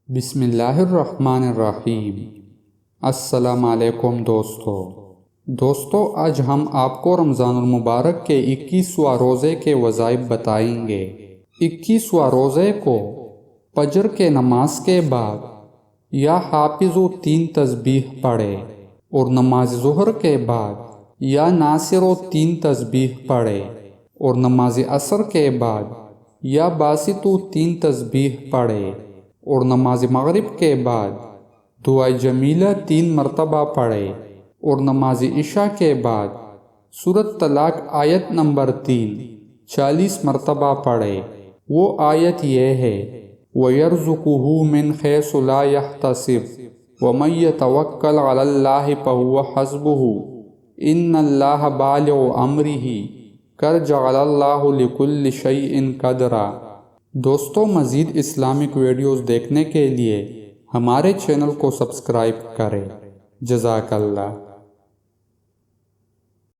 بسم اللہ الرحمن الرحیم۔ السلام علیکم دوستو، آج ہم آپ کو رمضان المبارک کے 21واں روزے کے وظائف بتائیں گے۔ 21واں روزے کو فجر کے نماز کے بعد یا حافظ 3 تسبیح پڑھے اور نماز ظہر کے بعد یا ناصر 3 تسبیح پڑھے اور نماز عصر کے بعد یا باسط 3 تسبیح پڑھے اور نماز مغرب کے بعد دعائے جمیلہ 3 مرتبہ پڑھے اور نماز عشاء کے بعد سورۃ طلاق آیت نمبر 3 40 مرتبہ پڑھے۔ وہ آیت یہ ہے وَيَرْزُقُهُ مِنْ حَيْثُ لَا يَحْتَسِبُ وَمَن يَتَوَكَّلْ عَلَى اللَّهِ فَهُوَ حَسْبُهُ إِنَّ اللَّهَ بَالِغُ أَمْرِهِ قَدْ جَعَلَ اللَّهُ لِكُلِّ شَيْءٍ قَدْرًا۔ دوستو، مزید اسلامک ویڈیوز دیکھنے کے لیے ہمارے چینل کو سبسکرائب کریں۔ جزاک اللہ۔